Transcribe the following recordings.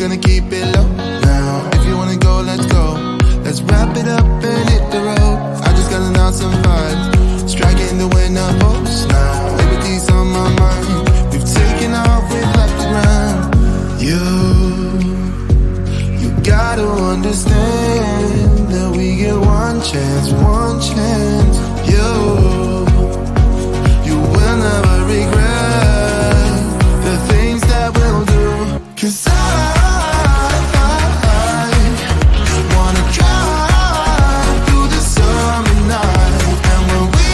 gonna keep it low now. If you wanna go, let's go. Let's wrap it up and hit the road. I just gotta knock some vibes, striking the winner post now. Liberty's on my mind. We've taken off, we've left the ground. You gotta understand that we get one chance, one chance. You will never regret the things that we'll do. 'Cause I wanna drive through the summer night. And when we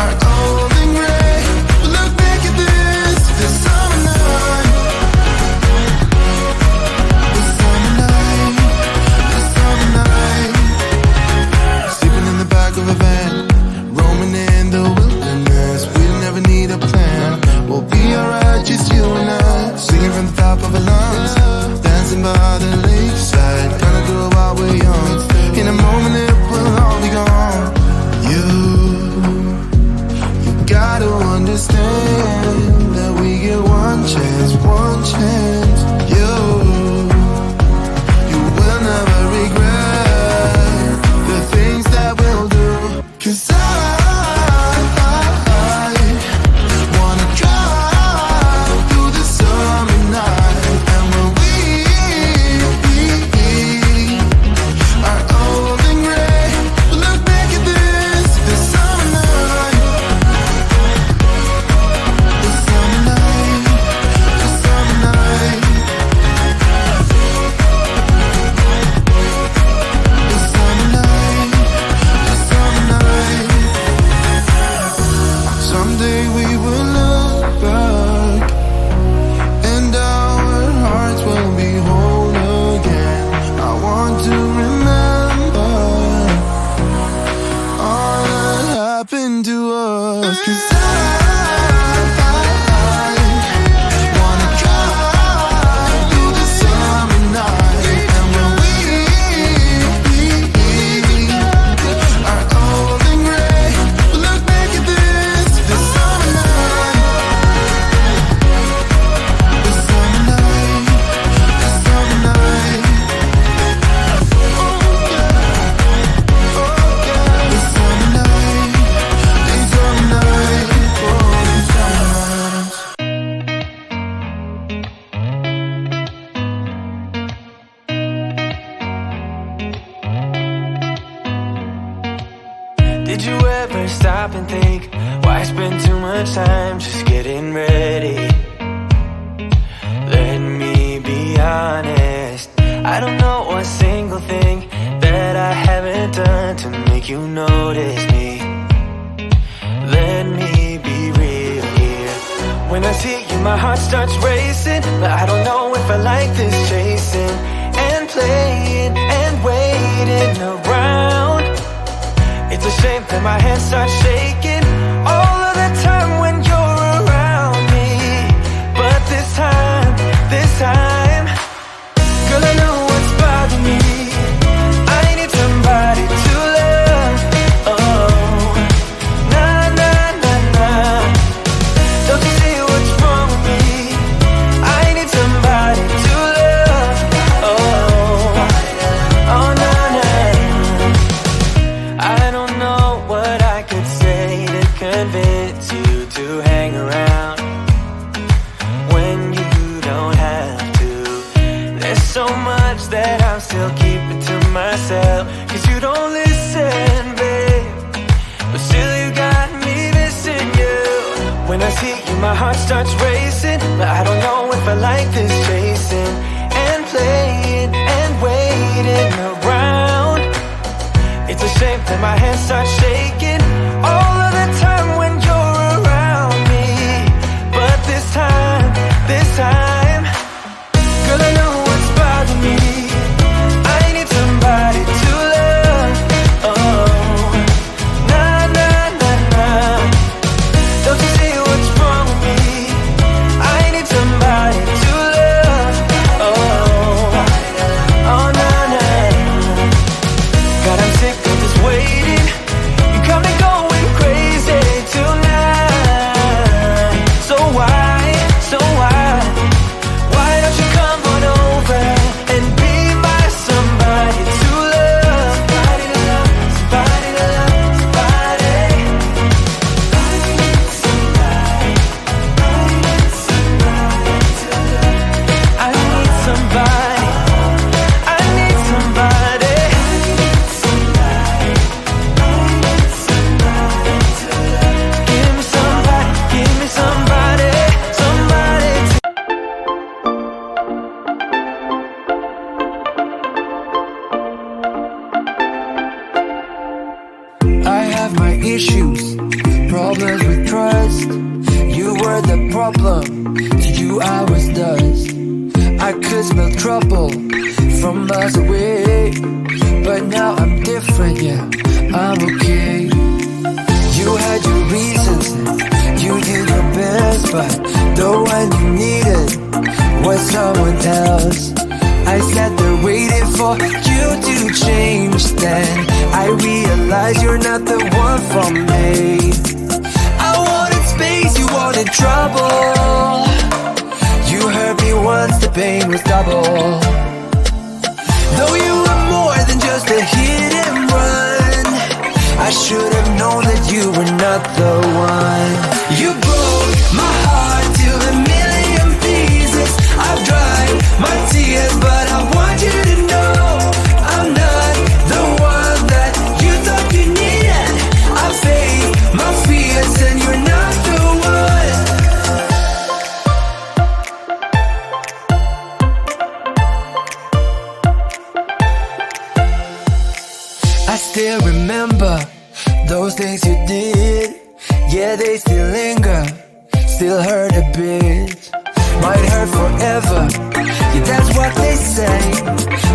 are old and gray, we'll look back at this summer night. The summer night, the summer night. Sleeping in the back of a van, roaming in the wilderness. We'll never need a plan. We'll be alright, just you and I. Singing from the top of our lungs, dancing by the lakeside. Gonna do it while we're young. In a moment it will all be gone. You gotta understand that we get one chance, one chance. You will never regret the things that we'll do. 'Cause I wanna drive through the summer night. And when we are old and gray, we'll look back at this summer night. The summer night, the summer night. The summer night, the summer night. Someday we will look back and our hearts will be whole again. I want to remember all that happened to us. 'Cause I wanna drive through the summer night. And when we are old and gray, we'll look back at this summer night. The summer night, the summer night. Oh yeah, oh yeah. The summer night, the summer night. Oh, the summer night. Did you ever stop and think, why spend too much time just getting ready? Let me be honest, I don't know a single thing that I haven't done to make you notice me. Let me be real here. When I see you, my heart starts racing, but I don't know if I like this chasing and playing and waiting around. It's a shame that my hands start shaking all of the time when you're around me. But this time, girl, I know what's bothering me. I need somebody to love. Oh, nah, nah, nah, nah. Don't you see what's wrong with me? I need somebody to love. Oh, nah, nah. I don't know what I could say to convince you to hang around when you don't have to. There's so much that I'm still keeping to myself, 'cause you don't listen, babe. But still you got me missing you. When I see you, my heart starts racing, but I don't know if I like this chasing and playing and waiting around. It's a shame that my hands start shaking all of the time when you're around me. But this time, girl, I know what's bothering me. I need somebody to love. Oh, nah, nah, nah, nah. Don't you see what's wrong with me? I need somebody to love. Oh, oh, nah, nah. God, I'm sick of this waiting. You come a problem. To you I was dust. I could smell trouble from miles away, but now I'm different, yeah, I'm okay. You had your reasons, you did your best, but the one you needed was someone else. I sat there waiting for you to change. Then I realized you're not the one for me. I wanted space, you wanted trouble. You hurt me once, the pain was double. Though you were more than just a hit and run, I should have known that you were not the one. You broke my heart to a million pieces. I've dried my tears, but I want you to know I'm not the one that you thought you needed. I faced my fears and you're not the one. I still remember those things you did. Yeah, they still linger, still hurt a bit. Might hurt forever, yeah, that's what they say.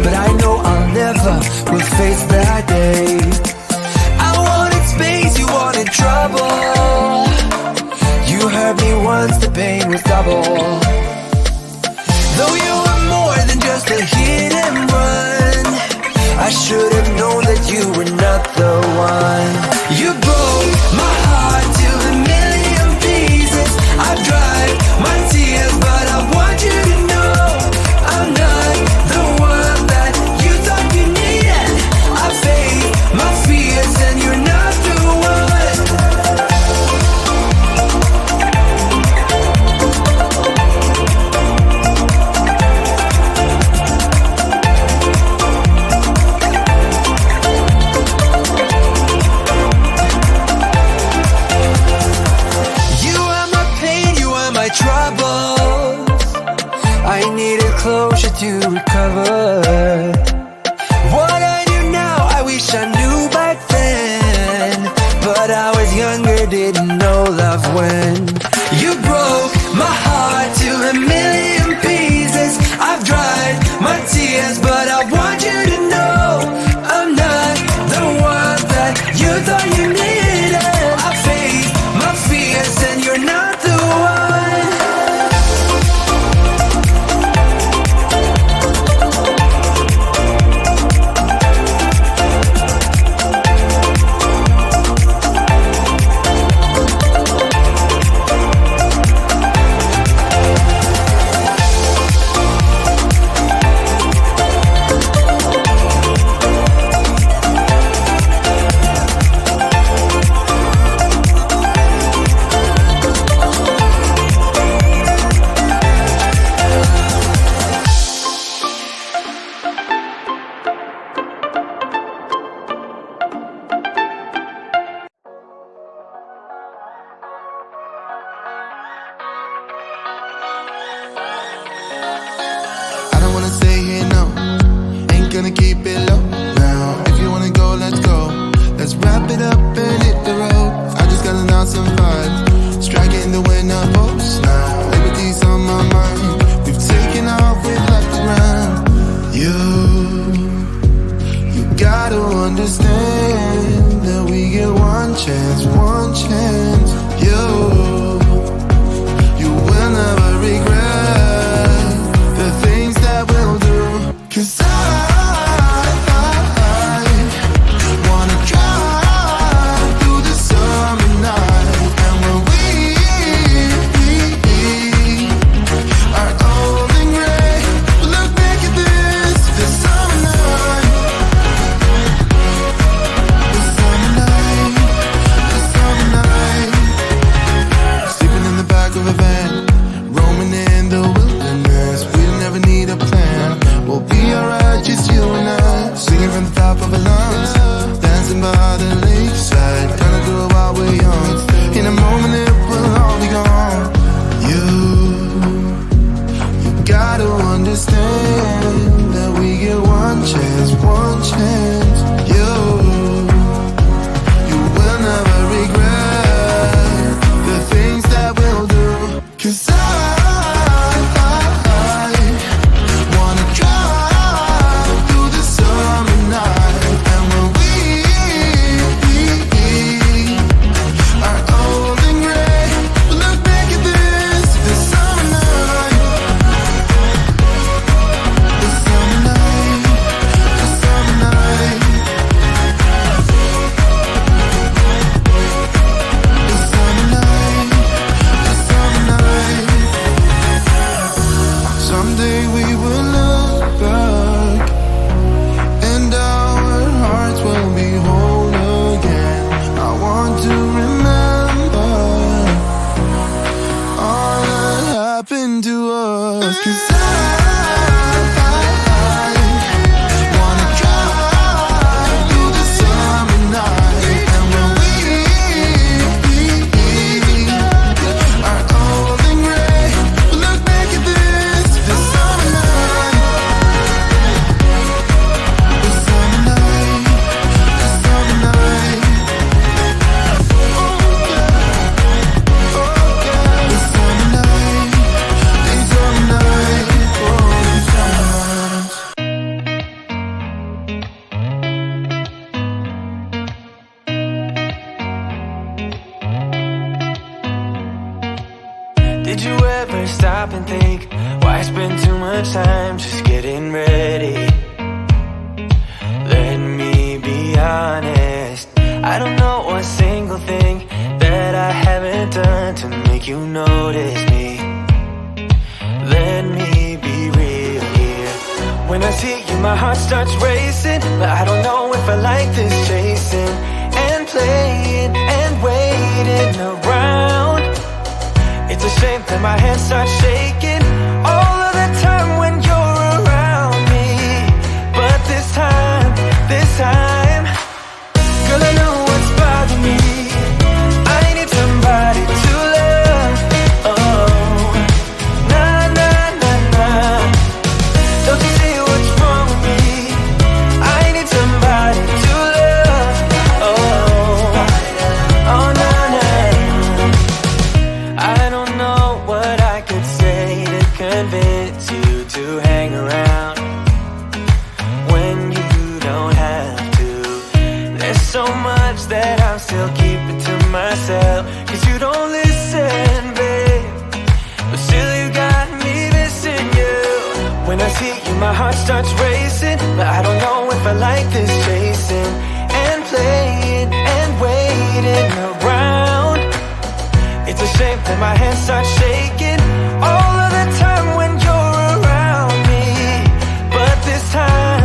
But I know I'll never will face that day. I wanted space, you wanted trouble. You hurt me once, the pain was double. Though you were more than just a hit and run, I should have known that you were not the one. You broke my heart to a million pieces. I've dried my tears, but I want you to know I'm not the one that you thought you needed. I faced my fears and you're not the one. Troubles, I needed closure to recover. What I knew now, I wish I knew back then. But I was younger, didn't know love when. You broke my heart to a million pieces. I've dried my tears, but I want you to know I'm not the one that you thought you needed. I faced my fears and you're not the one. Gonna keep it low now. If you wanna go, let's go. Let's wrap it up and hit the road. I just got an awesome vibe, striking the winner post now. Liberty's on my mind. We've taken off, we've left the ground. You gotta understand that we get one chance, one chance. You will never regret the things that we'll do. 'Cause I wanna drive through the summer night. And when we are old and gray, look back at this summer night. The summer night, the summer night. Sleeping in the back of a van, roaming in the wilderness. We'll never need a plan. We'll be alright, just you and I. Singing from the top of our lungs, dancing by the lakeside. Gonna do it while we're young. In a moment it will all be gone. You gotta understand that we get one chance, one chance. You will never regret the things that we'll do. Did you ever stop and think, why spend too much time just getting ready? Let me be honest, I don't know a single thing that I haven't done to make you notice me. Let me be real here. When I see you, my heart starts racing, but I don't know if I like this chasing and playing and waiting around. It's a shame that my hands start shaking all of the time when you're around me. But this time, girl, I know what's bothering me. I need somebody to love. Oh, nah, nah, nah, nah. Don't you see what's wrong with me? I need somebody to love. Oh, oh, nah, nah. I don't know what I could say to convince you to hang around when you don't have to. There's so much that I'm still keeping to myself, 'cause you don't listen, babe. But still you got me missing you. When I see you, my heart starts racing, but I don't know if I like this chasing and playing and waiting around. It's a shame that my hands start shaking all of the time when you're around me. But this time